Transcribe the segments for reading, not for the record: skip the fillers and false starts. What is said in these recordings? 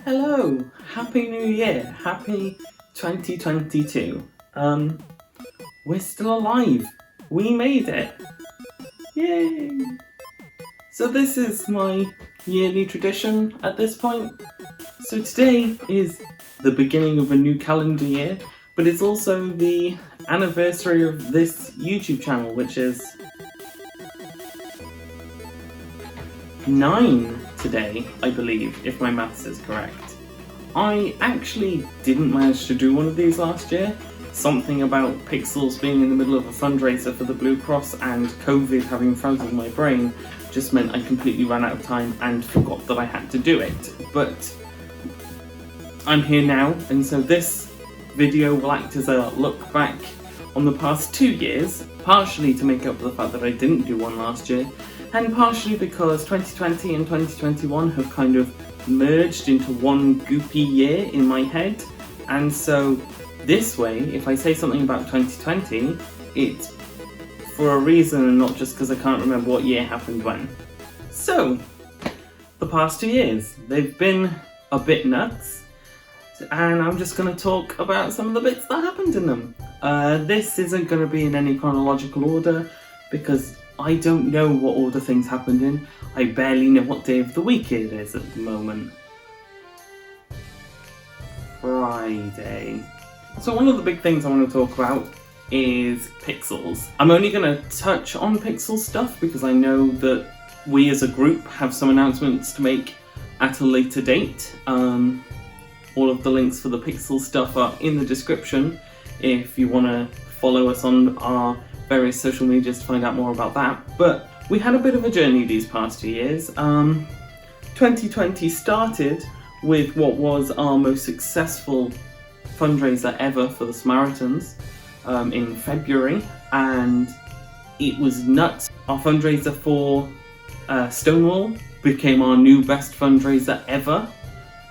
Hello, Happy New Year, Happy 2022. We're still alive. We made it. Yay! So this is my yearly tradition at this point. So today is the beginning of a new calendar year, but it's also the anniversary of this YouTube channel, which is 9 today, I believe, if my maths is correct. I actually didn't manage to do one of these last year. Something about Pixels being in the middle of a fundraiser for the Blue Cross and COVID having frozen my brain just meant I completely ran out of time and forgot that I had to do it. But I'm here now, and so this video will act as a look back on the past 2 years, partially to make up for the fact that I didn't do one last year, and partially because 2020 and 2021 have kind of merged into one goopy year in my head, and so this way, if I say something about 2020, it's for a reason and not just because I can't remember what year happened when. So, the past 2 years, they've been a bit nuts, and I'm just going to talk about some of the bits that happened in them. This isn't going to be in any chronological order, because I don't know what order things happened in. I barely know what day of the week it is at the moment. Friday. So one of the big things I want to talk about is Pixels. I'm only going to touch on Pixels stuff because I know that we as a group have some announcements to make at a later date. All of the links for the Pixels stuff are in the description if you want to follow us on our various social medias to find out more about that. But we had a bit of a journey these past 2 years. 2020 started with what was our most successful fundraiser ever for the Samaritans in February, and it was nuts. Our fundraiser for Stonewall became our new best fundraiser ever,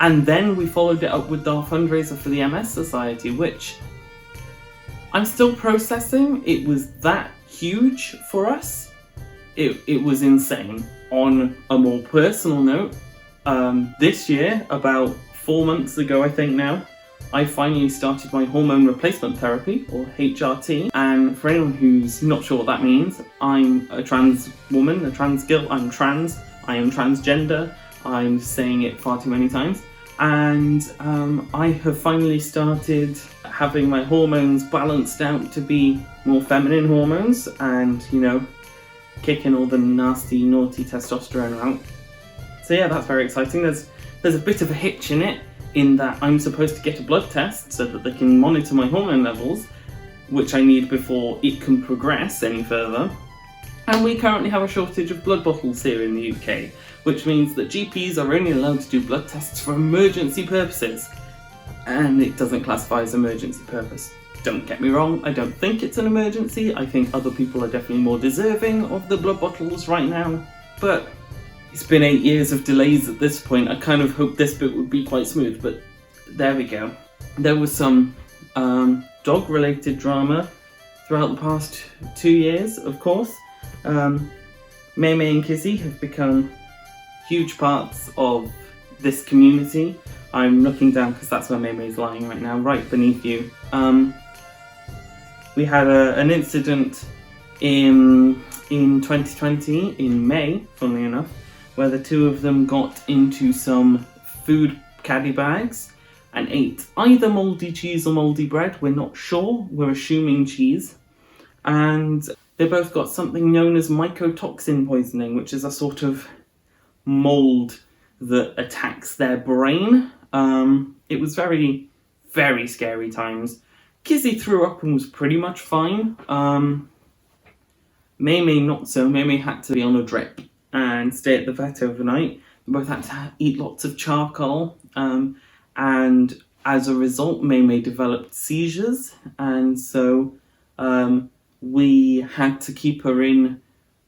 and then we followed it up with our fundraiser for the MS Society, which I'm still processing. It was that huge for us. It was insane. On a more personal note, this year, about 4 months ago I think now, I finally started my hormone replacement therapy, or HRT, and for anyone who's not sure what that means, I'm a trans woman, a trans girl, I'm trans, I am transgender, I'm saying it far too many times, and I have finally started having my hormones balanced out to be more feminine hormones and, you know, kicking all the nasty, naughty testosterone out. So yeah, that's very exciting. There's a bit of a hitch in it, in that I'm supposed to get a blood test so that they can monitor my hormone levels, which I need before it can progress any further. And we currently have a shortage of blood bottles here in the UK, which means that GPs are only allowed to do blood tests for emergency purposes. And it doesn't classify as emergency purpose. Don't get me wrong, I don't think it's an emergency. I think other people are definitely more deserving of the blood bottles right now. But it's been 8 years of delays at this point. I kind of hoped this bit would be quite smooth, but there we go. There was some dog-related drama throughout the past 2 years, of course. May and Kizzy have become huge parts of this community. I'm looking down because that's where May is lying right now, right beneath you. We had an incident in 2020, in May, funnily enough, where the two of them got into some food caddy bags and ate either mouldy cheese or mouldy bread. We're not sure, we're assuming cheese. And they both got something known as mycotoxin poisoning, which is a sort of mould that attacks their brain. It was very, very scary times. Kizzy threw up and was pretty much fine. May not so. May had to be on a drip and stay at the vet overnight. They both had to eat lots of charcoal, and as a result, May developed seizures, and so we had to keep her in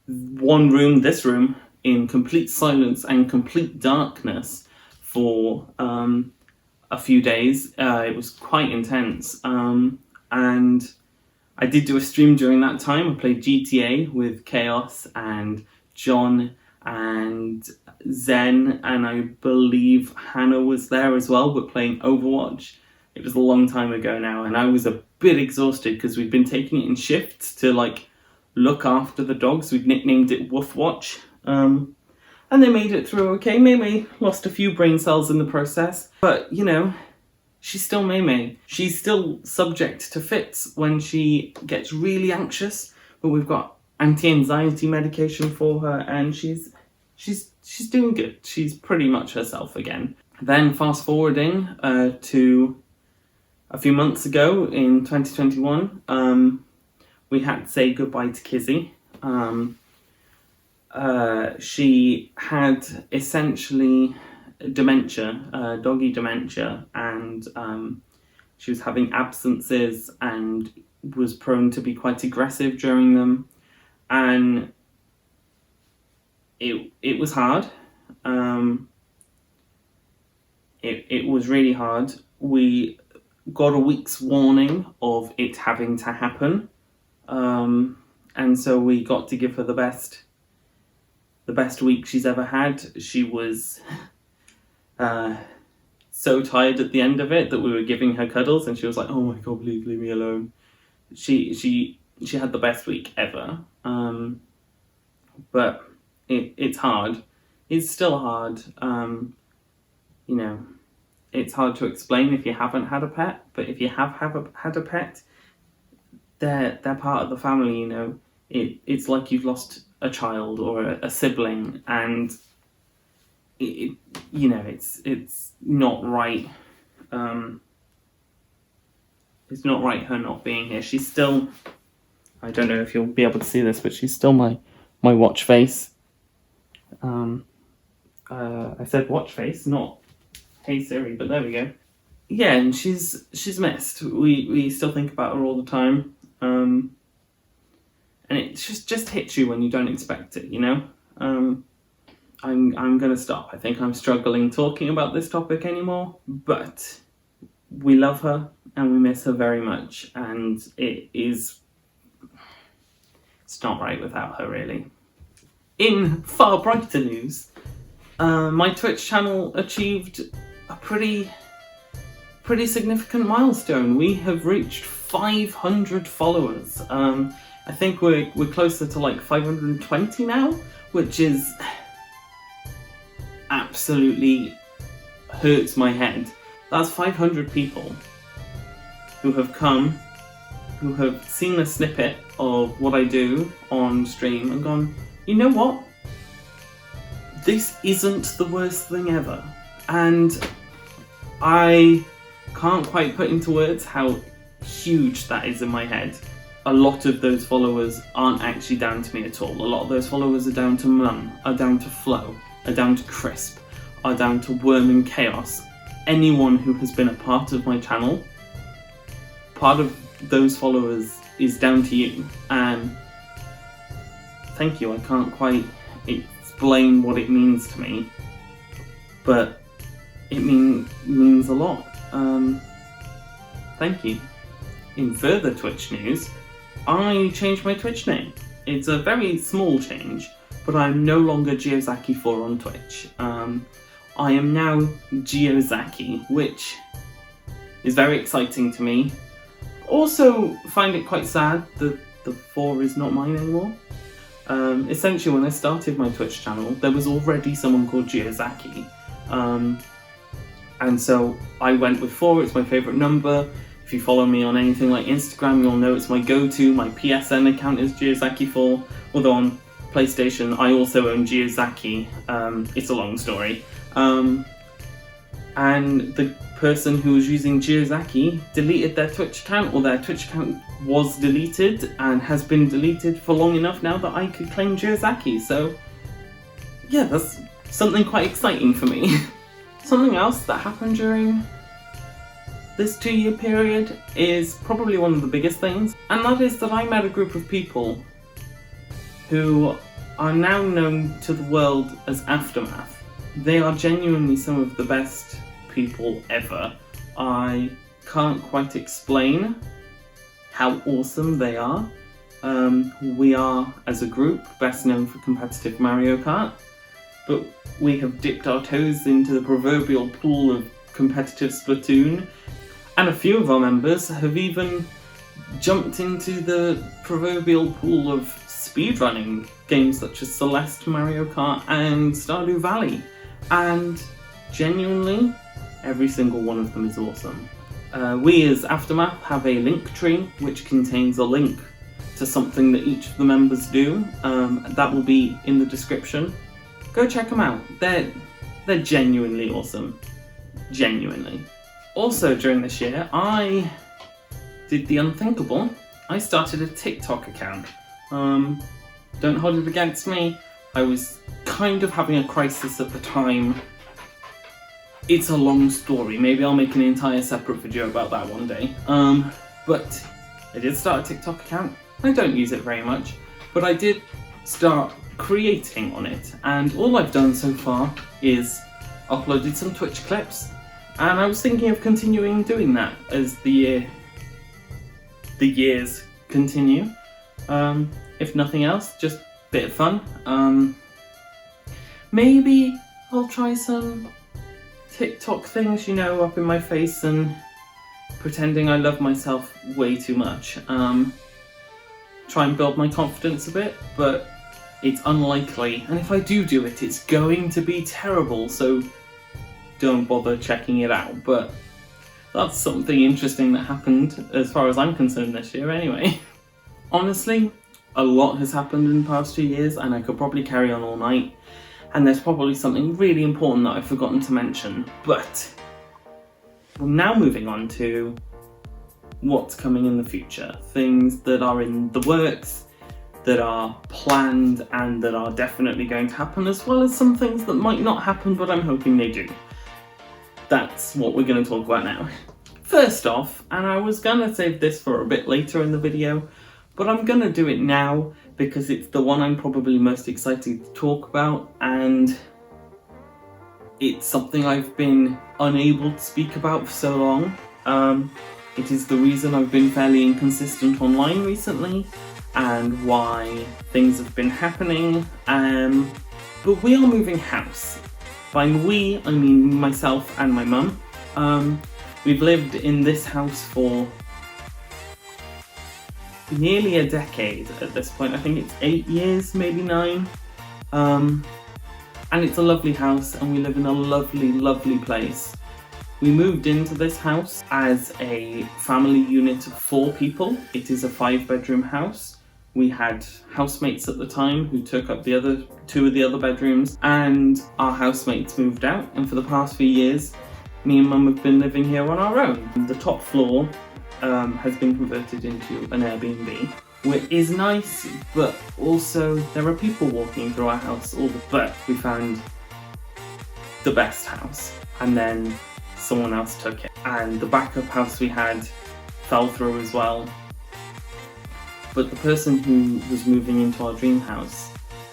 one room, this room, in complete silence and complete darkness for a few days. It was quite intense, and I did do a stream during that time. I played GTA with Chaos and John and Zen, and I believe Hannah was there as well, but playing Overwatch. It was a long time ago now, and I was a bit exhausted because we'd been taking it in shifts to like look after the dogs. We'd nicknamed it Woof Watch. And they made it through okay. Mei lost a few brain cells in the process, but you know, she's still Mei. She's still subject to fits when she gets really anxious, but we've got anti-anxiety medication for her, and she's doing good. She's pretty much herself again. Then fast forwarding to a few months ago in 2021, we had to say goodbye to Kizzy. She had essentially dementia, doggy dementia, and she was having absences and was prone to be quite aggressive during them, and it was hard. It was really hard. We got a week's warning of it having to happen, and so we got to give her the best week she's ever had. She was so tired at the end of it that we were giving her cuddles, and she was like, "Oh my god, please leave me alone." She had the best week ever. But it's hard. It's still hard. You know, it's hard to explain if you haven't had a pet, but if you have had a pet, they're part of the family. You know, it's like you've lost a child or a sibling, and you know, it's not right. It's not right her not being here. She's still, I don't know if you'll be able to see this, but she's still my watch face. I said watch face, not Hey Siri, but there we go. Yeah, and she's missed. We still think about her all the time. And it just hits you when you don't expect it, you know? I'm gonna stop. I think I'm struggling talking about this topic anymore, but we love her and we miss her very much, and it's not right without her, really. In far brighter news, my Twitch channel achieved a pretty significant milestone. We have reached 500 followers. I think we're closer to like 520 now, which is absolutely hurts my head. That's 500 people who have come, who have seen a snippet of what I do on stream and gone, you know what? This isn't the worst thing ever. And I can't quite put into words how huge that is in my head. A lot of those followers aren't actually down to me at all. A lot of those followers are down to Mum, are down to Flo, are down to Crisp, are down to Worm and Chaos. Anyone who has been a part of my channel, part of those followers is down to you. And thank you. I can't quite explain what it means to me, but it means a lot. Thank you. In further Twitch news, I changed my Twitch name. It's a very small change, but I'm no longer Geozaki4 on Twitch. I am now Geozaki, which is very exciting to me. Also find it quite sad that the 4 is not mine anymore. Essentially, when I started my Twitch channel, there was already someone called Geozaki. And so I went with 4, it's my favourite number. If you follow me on anything like Instagram, you'll know it's my go-to. My PSN account is Geozaki4, although on PlayStation I also own Geozaki. It's a long story. And the person who was using Geozaki deleted their Twitch account, or their Twitch account was deleted and has been deleted for long enough now that I could claim Geozaki. So yeah, that's something quite exciting for me. Something else that happened during this 2-year period is probably one of the biggest things, and that is that I met a group of people who are now known to the world as Aftermath. They are genuinely some of the best people ever. I can't quite explain how awesome they are. We are, as a group, best known for competitive Mario Kart, but we have dipped our toes into the proverbial pool of competitive Splatoon, and a few of our members have even jumped into the proverbial pool of speedrunning games such as Celeste, Mario Kart and Stardew Valley, and genuinely, every single one of them is awesome. We as Aftermath have a link tree which contains a link to something that each of the members do. That will be in the description. Go check them out. They're genuinely awesome. Genuinely. Also during this year, I did the unthinkable. I started a TikTok account. Don't hold it against me. I was kind of having a crisis at the time. It's a long story. Maybe I'll make an entire separate video about that one day. But I did start a TikTok account. I don't use it very much, but I did start creating on it, and all I've done so far is uploaded some Twitch clips, and I was thinking of continuing doing that as the years continue. If nothing else, just a bit of fun. Maybe I'll try some TikTok things, up in my face and pretending I love myself way too much. Try and build my confidence a bit, but it's unlikely, and if I do it, it's going to be terrible, so don't bother checking it out. But that's something interesting that happened as far as I'm concerned this year anyway. Honestly, a lot has happened in the past 2 years, and I could probably carry on all night, and there's probably something really important that I've forgotten to mention, but we're now moving on to what's coming in the future. Things that are in the works, that are planned, and that are definitely going to happen, as well as some things that might not happen, but I'm hoping they do. That's what we're going to talk about now. First off, and I was going to save this for a bit later in the video, but I'm going to do it now because it's the one I'm probably most excited to talk about, and it's something I've been unable to speak about for so long. It is the reason I've been fairly inconsistent online recently, and why things have been happening. But we are moving house. By we, I mean myself and my mum. We've lived in this house for nearly a decade at this point. I think it's 8 years, maybe 9. And it's a lovely house, and we live in a lovely, lovely place. We moved into this house as a family unit of 4 people. It is a 5-bedroom house. We had housemates at the time who took up the other 2 of the other bedrooms, and our housemates moved out, and for the past few years, me and Mum have been living here on our own. The top floor has been converted into an Airbnb, which is nice, but also there are people walking through our house but we found the best house, and then someone else took it, and the backup house we had fell through as well. But the person who was moving into our dream house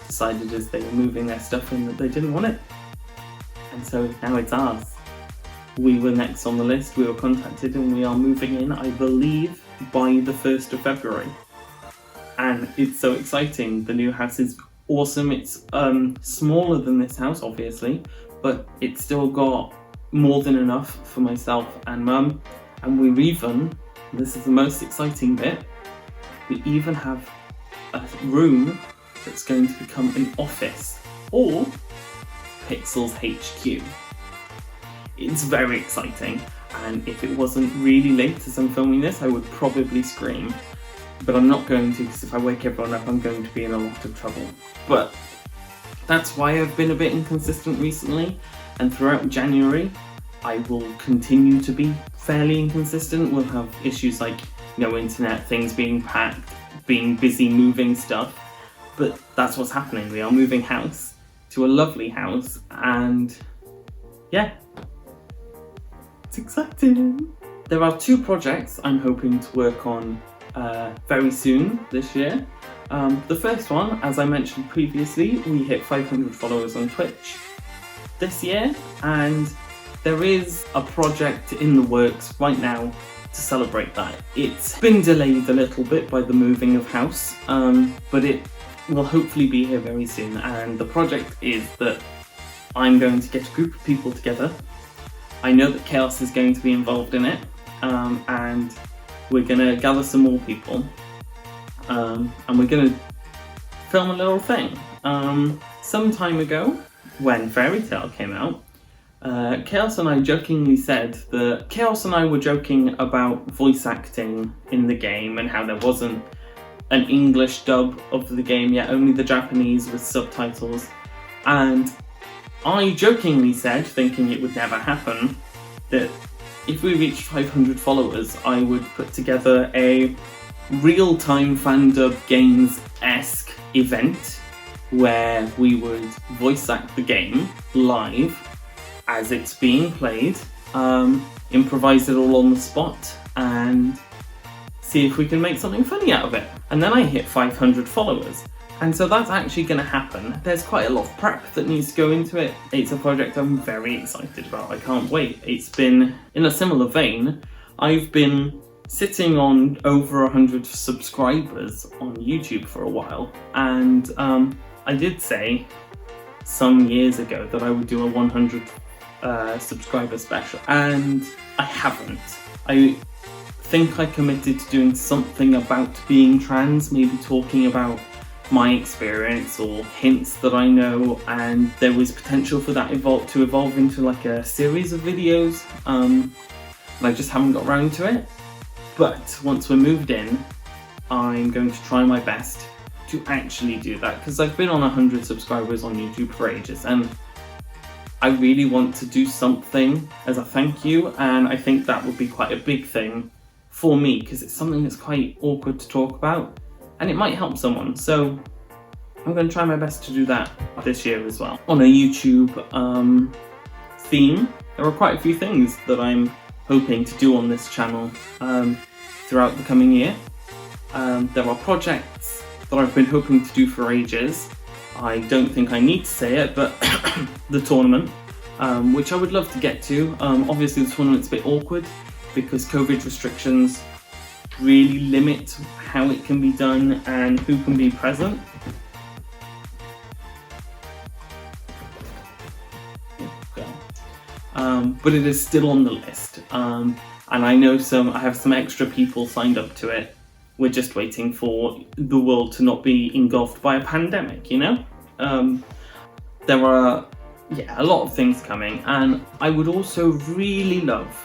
decided as they were moving their stuff in that they didn't want it, and so now it's ours. We were next on the list, we were contacted, and we are moving in, I believe, by the 1st of February. And it's so exciting. The new house is awesome. It's smaller than this house, obviously, but it's still got more than enough for myself and Mum. And we're even, this is the most exciting bit, we even have a room that's going to become an office, or Pixels HQ. It's very exciting, and if it wasn't really late as I'm filming this, I would probably scream. But I'm not going to, because if I wake everyone up, I'm going to be in a lot of trouble. But that's why I've been a bit inconsistent recently, and throughout January, I will continue to be fairly inconsistent. We'll have issues like no internet, things being packed, being busy moving stuff, but that's what's happening. We are moving house to a lovely house, and yeah, it's exciting. There are 2 projects I'm hoping to work on very soon this year. The first one, as I mentioned previously, we hit 500 followers on Twitch this year, and there is a project in the works right now to celebrate that. It's been delayed a little bit by the moving of house, but it will hopefully be here very soon, and the project is that I'm going to get a group of people together. I know that Chaos is going to be involved in it, and we're going to gather some more people, and we're going to film a little thing. Some time ago, when Fairy Tail came out, Chaos and I jokingly said that Chaos and I were joking about voice acting in the game and how there wasn't an English dub of the game yet, only the Japanese with subtitles. And I jokingly said, thinking it would never happen, that if we reached 500 followers, I would put together a real-time fandub games-esque event where we would voice act the game live as it's being played, improvise it all on the spot, and see if we can make something funny out of it. And then I hit 500 followers. And so that's actually going to happen. There's quite a lot of prep that needs to go into it. It's a project I'm very excited about. I can't wait. It's been, in a similar vein, I've been sitting on over 100 subscribers on YouTube for a while. And I did say some years ago that I would do a 100 subscriber special. And I haven't. I think I committed to doing something about being trans, maybe talking about my experience or hints that I know, and there was potential for that to evolve into like a series of videos, and I just haven't got around to it. But once we're moved in, I'm going to try my best to actually do that, because I've been on 100 subscribers on YouTube for ages, and I really want to do something as a thank you, and I think that would be quite a big thing for me, because it's something that's quite awkward to talk about, and it might help someone. So I'm going to try my best to do that this year as well. On a YouTube theme, there are quite a few things that I'm hoping to do on this channel throughout the coming year. There are projects that I've been hoping to do for ages. I don't think I need to say it, but the tournament, which I would love to get to. Obviously the tournament's a bit awkward because COVID restrictions really limit how it can be done and who can be present. But it is still on the list, and I know I have some extra people signed up to it. We're just waiting for the world to not be engulfed by a pandemic, you know? There are, a lot of things coming, and I would also really love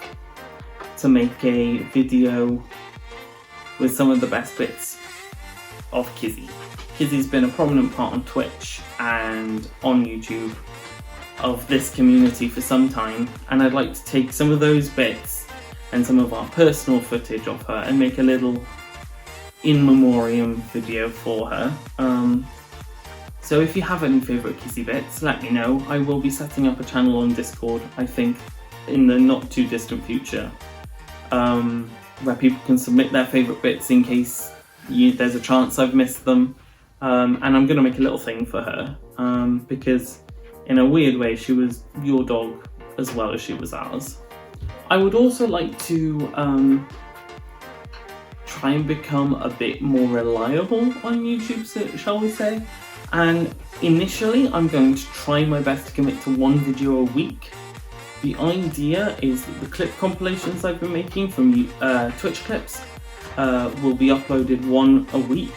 to make a video with some of the best bits of Kizzy. Kizzy's been a prominent part on Twitch and on YouTube of this community for some time, and I'd like to take some of those bits and some of our personal footage of her and make a little in memoriam video for her. So if you have any favourite Kizzy bits, let me know. I will be setting up a channel on Discord, I think, in the not too distant future, where people can submit their favourite bits in case there's a chance I've missed them. And I'm going to make a little thing for her, because in a weird way she was your dog as well as she was ours. I would also like to try and become a bit more reliable on YouTube, shall we say. And initially I'm going to try my best to commit to one video a week. The idea is that the clip compilations I've been making from Twitch clips will be uploaded one a week.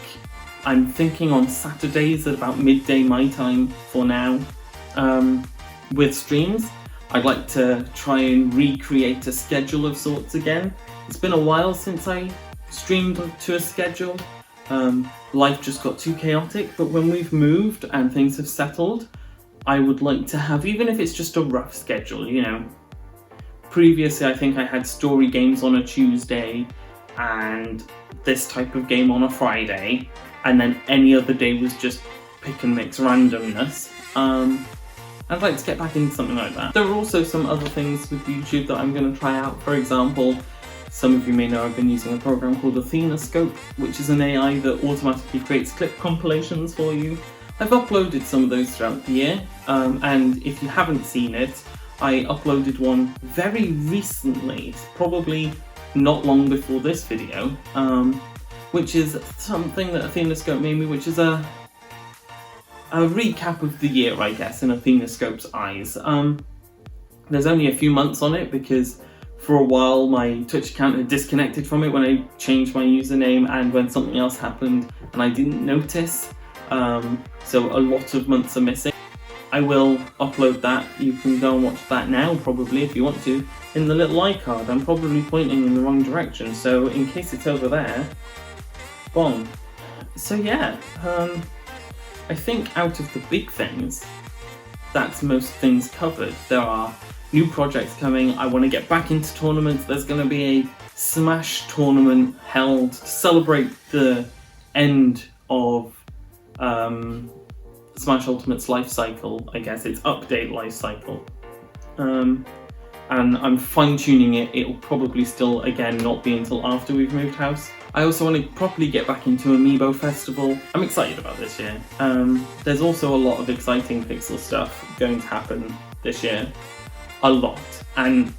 I'm thinking on Saturdays at about midday my time for now. With streams, I'd like to try and recreate a schedule of sorts again. It's been a while since I streamed to a schedule. Life just got too chaotic, but when we've moved and things have settled, I would like to have, even if it's just a rough schedule, you know. Previously, I think I had story games on a Tuesday and this type of game on a Friday, and then any other day was just pick and mix randomness. I'd like to get back into something like that. There are also some other things with YouTube that I'm going to try out. For example, some of you may know I've been using a program called Athena-Scope, which is an AI that automatically creates clip compilations for you. I've uploaded some of those throughout the year, and if you haven't seen it, I uploaded one very recently, probably not long before this video, which is something that Athenoscope made me, which is a recap of the year, I guess, in Athenoscope's eyes. There's only a few months on it because for a while my Twitch account had disconnected from it when I changed my username and when something else happened and I didn't notice. So a lot of months are missing. I will upload that. You can go and watch that now, probably, if you want to, in the little iCard. I'm probably pointing in the wrong direction, so in case it's over there, bong. So yeah, I think out of the big things, that's most things covered. There are new projects coming. I want to get back into tournaments. There's going to be a Smash tournament held to celebrate the end of Smash Ultimate's life cycle, I guess, its update life cycle. And I'm fine-tuning it. It'll probably still, again, not be until after we've moved house. I also want to properly get back into Amiibo Festival. I'm excited about this year. There's also a lot of exciting Pixel stuff going to happen this year. A lot. And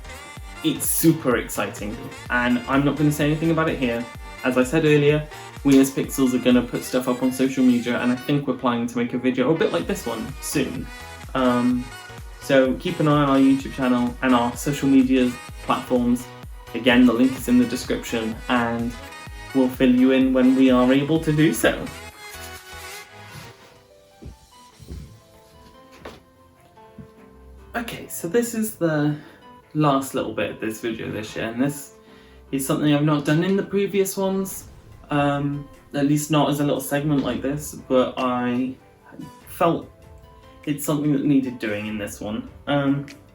it's super exciting. And I'm not going to say anything about it here. As I said earlier, we as Pixels are going to put stuff up on social media, and I think we're planning to make a video a bit like this one soon. So keep an eye on our YouTube channel and our social media platforms. Again, the link is in the description, and we'll fill you in when we are able to do so. Okay, so this is the last little bit of this video this year, and this is something I've not done in the previous ones. At least not as a little segment like this, but I felt it's something that needed doing in this one.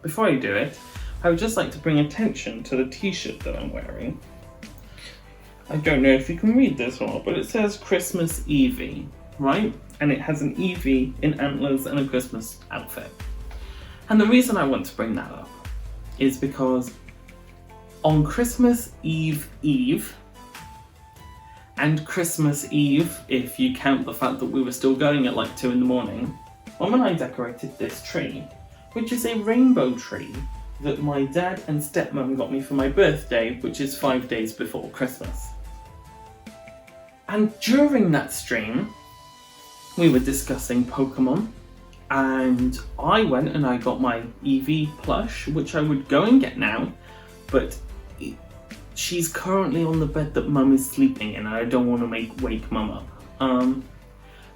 Before I do it, I would just like to bring attention to the t-shirt that I'm wearing. I don't know if you can read this or not, but it says Christmas Eevee, right? And it has an Eevee in antlers and a Christmas outfit. And the reason I want to bring that up is because on Christmas Eve, and Christmas Eve, if you count the fact that we were still going at like 2 in the morning, Mum and I decorated this tree, which is a rainbow tree that my dad and stepmom got me for my birthday, which is 5 days before Christmas. And during that stream, we were discussing Pokemon, and I went and I got my Eevee plush, which I would go and get now, but she's currently on the bed that Mum is sleeping in, and I don't want to wake Mum up.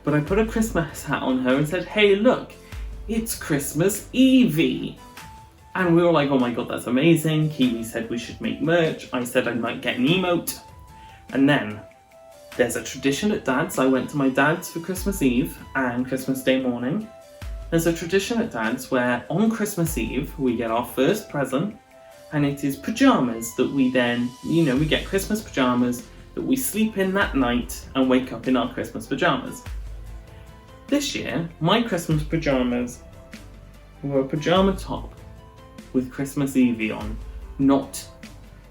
But I put a Christmas hat on her and said, hey look, it's Christmas Eevee. And we were like, oh my god, that's amazing. Kiwi said we should make merch. I said I might get an emote. And then there's a tradition at Dad's. I went to my dad's for Christmas Eve and Christmas Day morning. There's a tradition at Dad's where on Christmas Eve we get our first present, and it is pyjamas that we then, we get Christmas pyjamas that we sleep in that night and wake up in our Christmas pyjamas. This year, my Christmas pyjamas were a pyjama top with Christmas Eevee on, not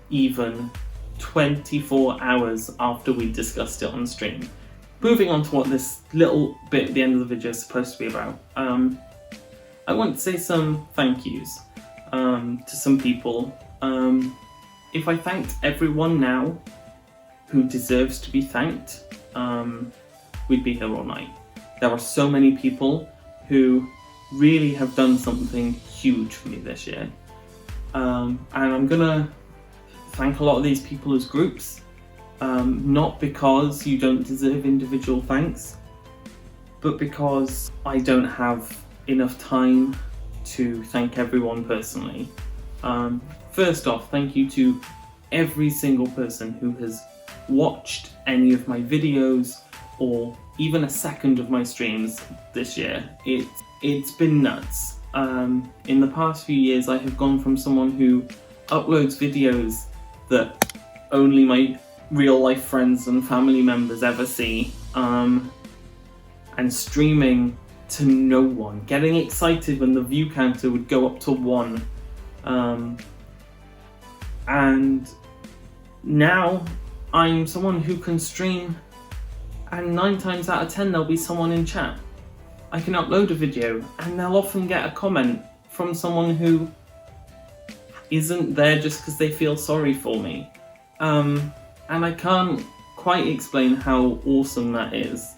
even 24 hours after we discussed it on stream. Moving on to what this little bit at the end of the video is supposed to be about, I want to say some thank yous to some people. If I thanked everyone now who deserves to be thanked, we'd be here all night. There are so many people who really have done something huge for me this year. And I'm gonna thank a lot of these people as groups, not because you don't deserve individual thanks, but because I don't have enough time to thank everyone personally. First off, thank you to every single person who has watched any of my videos or even a second of my streams this year. It's been nuts. In the past few years, I have gone from someone who uploads videos that only my real life friends and family members ever see, and streaming to no one, getting excited when the view counter would go up to 1, and now I'm someone who can stream and 9 times out of 10 there'll be someone in chat. I can upload a video and they'll often get a comment from someone who isn't there just because they feel sorry for me, And I can't quite explain how awesome that is.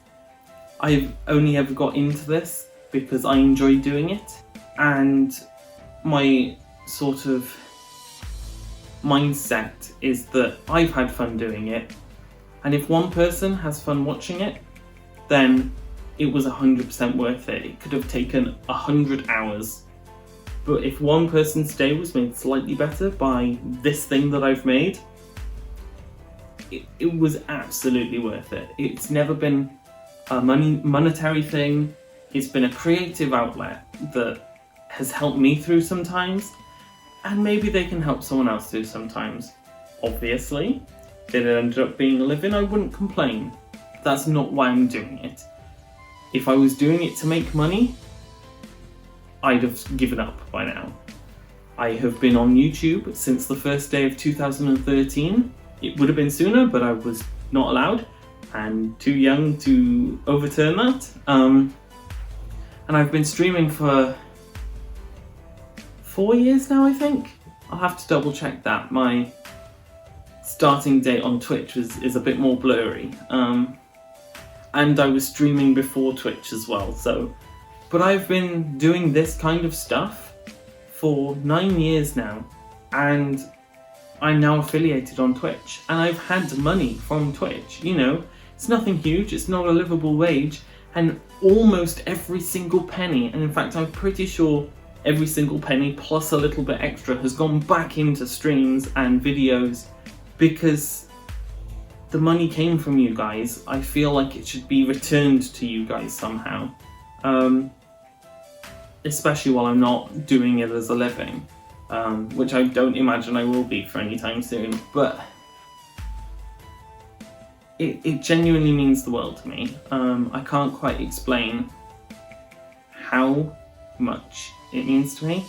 I've only ever got into this because I enjoy doing it, and my sort of mindset is that I've had fun doing it, and if one person has fun watching it, then it was 100% worth it. It could have taken 100 hours. But if one person's day was made slightly better by this thing that I've made, it was absolutely worth it. It's never been a monetary thing. It's been a creative outlet that has helped me through sometimes, and maybe they can help someone else through sometimes. Obviously, if it ended up being a living, I wouldn't complain. That's not why I'm doing it. If I was doing it to make money, I'd have given up by now. I have been on YouTube since the first day of 2013. It would have been sooner, but I was not allowed and too young to overturn that. And I've been streaming for 4 years now, I think. I'll have to double check that. My starting date on Twitch is a bit more blurry. And I was streaming before Twitch as well, so. But I've been doing this kind of stuff for 9 years now, and I'm now affiliated on Twitch, and I've had money from Twitch. You know, it's nothing huge, it's not a livable wage, and almost every single penny, and in fact I'm pretty sure every single penny plus a little bit extra has gone back into streams and videos because the money came from you guys. I feel like it should be returned to you guys somehow. Especially while I'm not doing it as a living, which I don't imagine I will be for any time soon, but it genuinely means the world to me. I can't quite explain how much it means to me,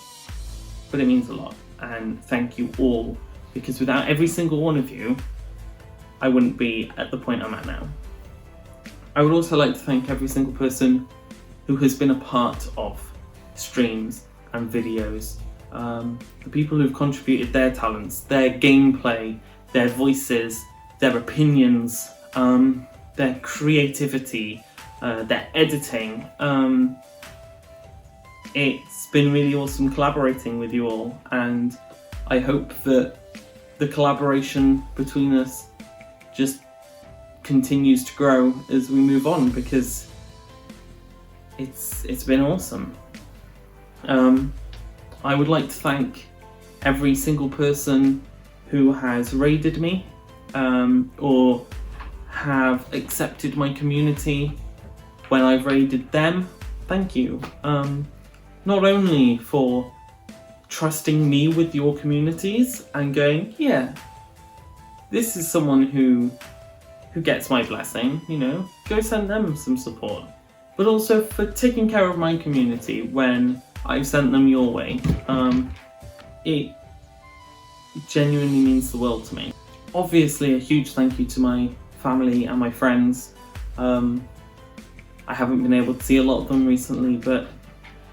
but it means a lot, and thank you all, because without every single one of you, I wouldn't be at the point I'm at now. I would also like to thank every single person who has been a part of streams and videos, the people who've contributed their talents, their gameplay, their voices, their opinions, their creativity, their editing. It's been really awesome collaborating with you all, and I hope that the collaboration between us just continues to grow as we move on, because it's been awesome. I would like to thank every single person who has raided me, or have accepted my community when I've raided them. Thank you. Not only for trusting me with your communities and going, yeah, this is someone who gets my blessing, you know, go send them some support, but also for taking care of my community when I've sent them your way. It genuinely means the world to me. Obviously, a huge thank you to my family and my friends. I haven't been able to see a lot of them recently, but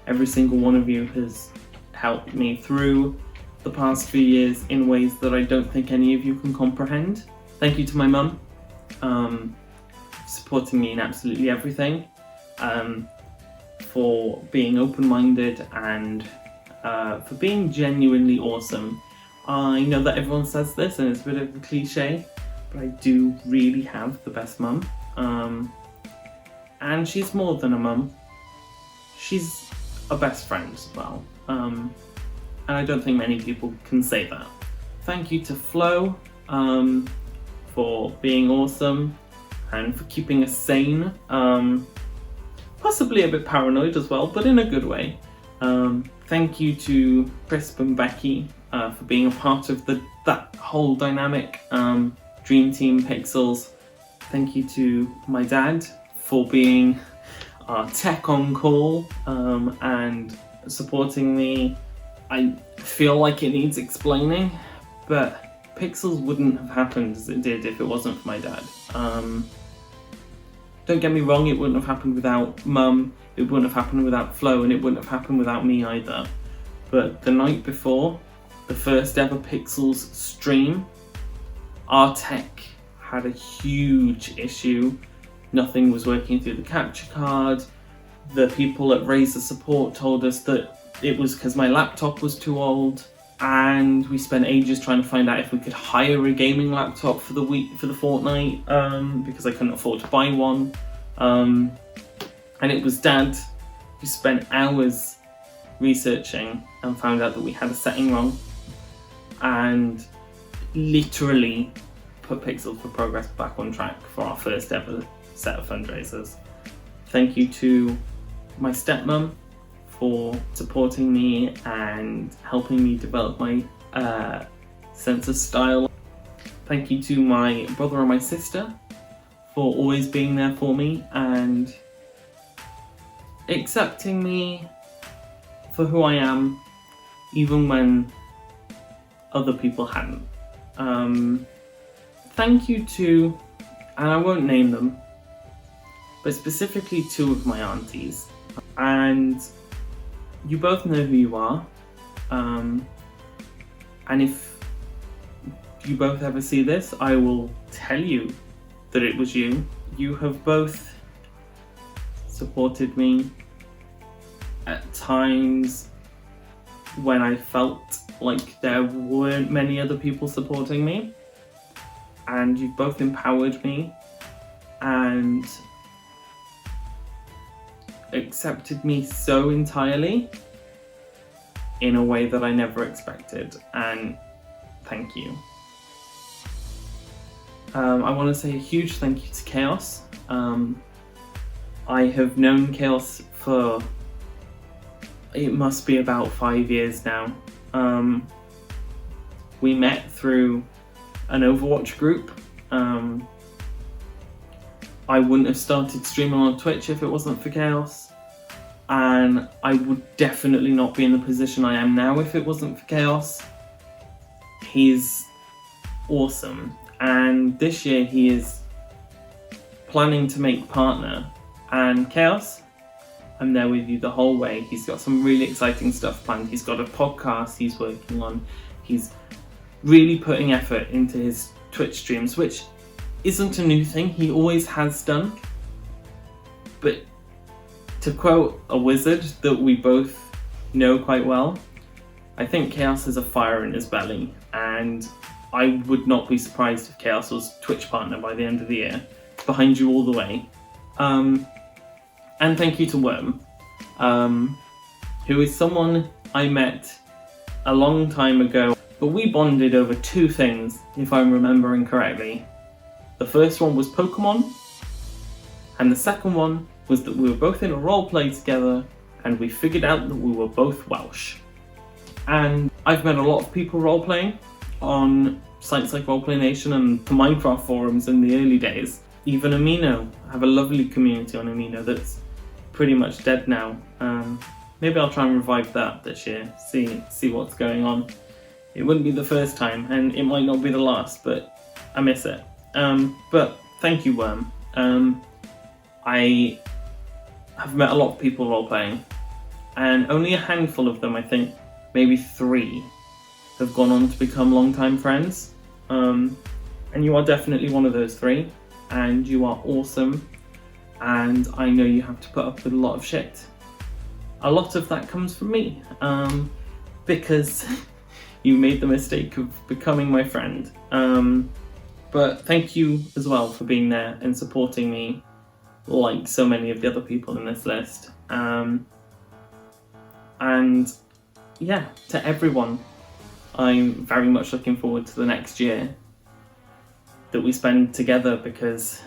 every single one of you has helped me through the past few years in ways that I don't think any of you can comprehend. Thank you to my mum, supporting me in absolutely everything, for being open-minded, and for being genuinely awesome. I know that everyone says this and it's a bit of a cliche, but I do really have the best mum. And she's more than a mum. She's a best friend as well. And I don't think many people can say that. Thank you to Flo for being awesome and for keeping us sane. Possibly a bit paranoid as well, but in a good way. Thank you to Crisp and Becky for being a part of that whole dynamic. Dream Team Pixels. Thank you to my dad for being our tech on call and supporting me. I feel like it needs explaining, but Pixels wouldn't have happened as it did if it wasn't for my dad. Don't get me wrong, it wouldn't have happened without Mum, it wouldn't have happened without Flo, and it wouldn't have happened without me either. But the night before the first ever Pixels stream, our tech had a huge issue. Nothing was working through the capture card. The people at Razer Support told us that it was because my laptop was too old, and we spent ages trying to find out if we could hire a gaming laptop for the fortnight, because I couldn't afford to buy one. And it was Dad who spent hours researching and found out that we had a setting wrong, and literally put Pixels for Progress back on track for our first ever set of fundraisers. Thank you to my stepmom for supporting me and helping me develop my sense of style. Thank you to my brother and my sister for always being there for me and accepting me for who I am, even when other people hadn't. Thank you to, and I won't name them, but specifically two of my aunties. And you both know who you are. And if you both ever see this, I will tell you that it was you. You have both supported me at times when I felt like there weren't many other people supporting me. And you've both empowered me and accepted me so entirely in a way that I never expected, and thank you. I want to say a huge thank you to Chaos. I have known Chaos for, it must be about 5 years now. We met through an Overwatch group. I wouldn't have started streaming on Twitch if it wasn't for Chaos, and I would definitely not be in the position I am now if it wasn't for Chaos. He's awesome, and this year he is planning to make partner, and Chaos, I'm there with you the whole way. He's got some really exciting stuff planned. He's got a podcast he's working on. He's really putting effort into his Twitch streams, which isn't a new thing, he always has done. But to quote a wizard that we both know quite well, I think Chaos has a fire in his belly, and I would not be surprised if Chaos was Twitch partner by the end of the year. Behind you all the way. And thank you to Worm, who is someone I met a long time ago, but we bonded over two things, if I'm remembering correctly. The first one was Pokemon, and the second one was that we were both in a roleplay together, and we figured out that we were both Welsh. And I've met a lot of people roleplaying on sites like Roleplay Nation and the Minecraft forums in the early days. Even Amino, I have a lovely community on Amino that's pretty much dead now. Maybe I'll try and revive that this year, see what's going on. It wouldn't be the first time, and it might not be the last, but I miss it. But thank you, Worm. I have met a lot of people role-playing, and only a handful of them, I think, maybe 3, have gone on to become long-time friends. And you are definitely one of those 3, and you are awesome, and I know you have to put up with a lot of shit. A lot of that comes from me, because you made the mistake of becoming my friend. But thank you as well for being there and supporting me like so many of the other people in this list. And yeah, to everyone, I'm very much looking forward to the next year that we spend together, because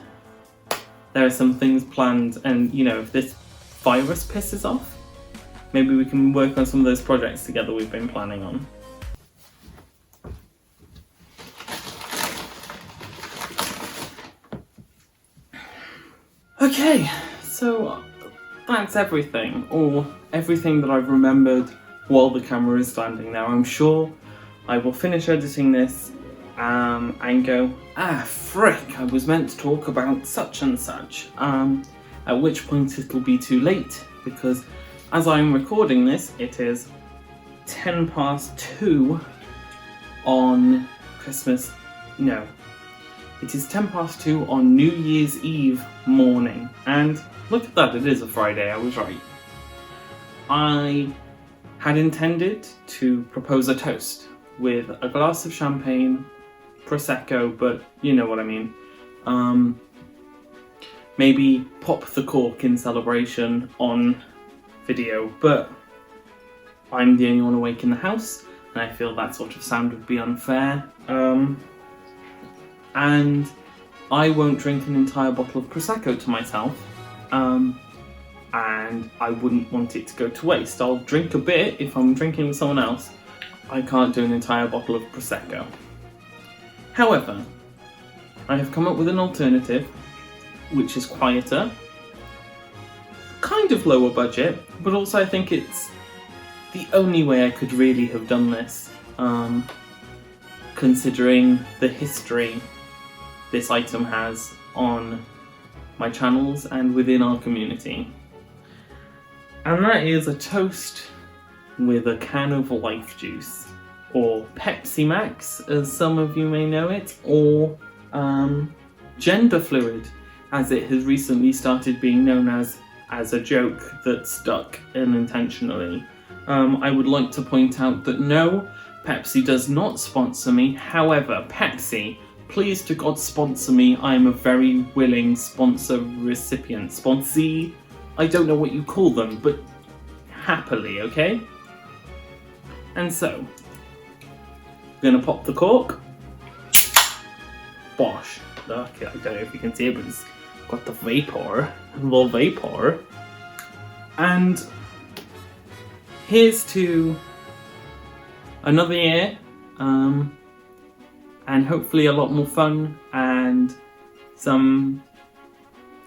there are some things planned, and you know, if this virus pisses off, maybe we can work on some of those projects together we've been planning on. Okay, so that's everything, or everything that I've remembered while the camera is standing now. I'm sure I will finish editing this and go, frick, I was meant to talk about such and such, at which point it'll be too late, because as I'm recording this, it is 10 past 2 on Christmas, no, It is 2:10 on New Year's Eve morning, and look at that, it is a Friday, I was right. I had intended to propose a toast with a glass of champagne, Prosecco, but you know what I mean. Maybe pop the cork in celebration on video, but I'm the only one awake in the house, and I feel that sort of sound would be unfair. And I won't drink an entire bottle of Prosecco to myself, and I wouldn't want it to go to waste. I'll drink a bit if I'm drinking with someone else. I can't do an entire bottle of Prosecco. However, I have come up with an alternative, which is quieter, kind of lower budget, but also I think it's the only way I could really have done this, considering the history this item has on my channels and within our community. And that is a toast with a can of life juice, or Pepsi Max as some of you may know it, or gender fluid as it has recently started being known as a joke that stuck unintentionally. I would like to point out that no, Pepsi does not sponsor me. However, Pepsi, please to God sponsor me. I am a very willing sponsor recipient. Sponsee? I don't know what you call them, but happily, okay? And so, I'm gonna pop the cork. Bosh. Okay, I don't know if you can see it, but it's got the vapor, a little vapor. And here's to another year, and hopefully a lot more fun and some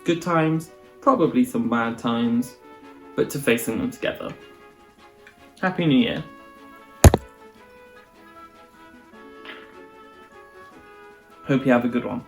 good times, probably some bad times, but to facing them together. Happy New Year. Hope you have a good one.